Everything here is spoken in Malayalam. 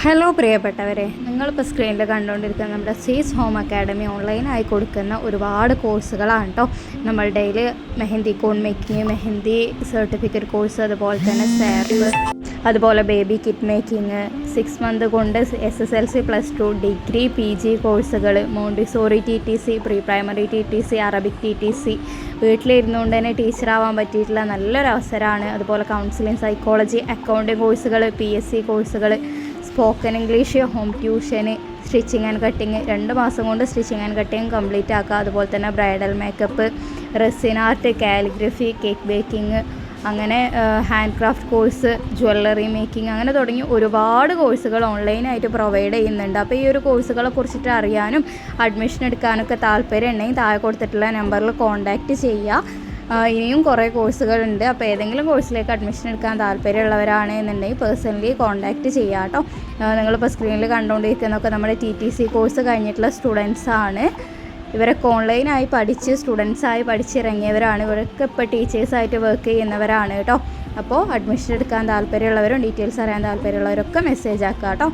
ഹലോ പ്രിയപ്പെട്ടവരെ, നിങ്ങളിപ്പോൾ സ്ക്രീനിൽ കണ്ടുകൊണ്ടിരിക്കുന്ന നമ്മുടെ സീസ് ഹോം അക്കാഡമി ഓൺലൈനായി കൊടുക്കുന്ന ഒരുപാട് കോഴ്സുകളാണ് കേട്ടോ. നമ്മളുടെ മെഹന്തി കോൺ മേക്കിങ്, മെഹന്തി സർട്ടിഫിക്കറ്റ് കോഴ്സ്, അതുപോലെ തന്നെ സാപ്പ്, അതുപോലെ ബേബി കിറ്റ് മേക്കിങ്, 6 മന്ത് കൊണ്ട് SSLC +2 ഡിഗ്രി PG കോഴ്സുകൾ, Montessori TTC, pre primary TTC, Arabic TTC, വീട്ടിലിരുന്നുകൊണ്ട് തന്നെ ടീച്ചറാവാൻ പറ്റിയിട്ടുള്ള നല്ലൊരു അവസരമാണ്. അതുപോലെ കൗൺസിലിംഗ്, സൈക്കോളജി, അക്കൗണ്ടിങ് കോഴ്സുകൾ, PSC കോഴ്സുകൾ, സ്പോക്കൺ ഇംഗ്ലീഷ്, ഹോം ട്യൂഷന്, സ്റ്റിച്ചിങ് ആൻഡ് കട്ടിങ്, 2 മാസം കൊണ്ട് സ്റ്റിച്ചിങ് ആൻഡ് കട്ടിങ് കംപ്ലീറ്റ് ആക്കുക. അതുപോലെ തന്നെ bridal makeup, resin art, calligraphy, cake baking, അങ്ങനെ hand craft course, jewellery making, അങ്ങനെ തുടങ്ങി ഒരുപാട് കോഴ്സുകൾ ഓൺലൈനായിട്ട് പ്രൊവൈഡ് ചെയ്യുന്നുണ്ട്. അപ്പോൾ ഈ ഒരു കോഴ്സുകളെ കുറിച്ചിട്ട് അറിയാനും അഡ്മിഷൻ എടുക്കാനൊക്കെ താല്പര്യം ഉണ്ടെങ്കിൽ താഴെ കൊടുത്തിട്ടുള്ള നമ്പറിൽ കോൺടാക്റ്റ് ചെയ്യുക. ഇനിയും കുറേ കോഴ്സുകളുണ്ട്. അപ്പോൾ ഏതെങ്കിലും കോഴ്സിലേക്ക് അഡ്മിഷൻ എടുക്കാൻ താല്പര്യമുള്ളവരാണ് എന്നുണ്ടെങ്കിൽ പേഴ്സണലി കോൺടാക്റ്റ് ചെയ്യുക കേട്ടോ. നിങ്ങളിപ്പോൾ സ്ക്രീനിൽ കണ്ടുകൊണ്ടിരിക്കുന്നതൊക്കെ നമ്മുടെ TTC കോഴ്സ് കഴിഞ്ഞിട്ടുള്ള സ്റ്റുഡൻസാണ്. ഇവരൊക്കെ ഓൺലൈനായി സ്റ്റുഡൻസായി പഠിച്ചിറങ്ങിയവരാണ്. ഇവരൊക്കെ ഇപ്പോൾ ടീച്ചേഴ്സായിട്ട് വർക്ക് ചെയ്യുന്നവരാണ് കേട്ടോ. അപ്പോൾ അഡ്മിഷൻ എടുക്കാൻ താല്പര്യമുള്ളവരും ഡീറ്റെയിൽസ് അറിയാൻ താല്പര്യമുള്ളവരൊക്കെ മെസ്സേജ് ആക്കുക കേട്ടോ.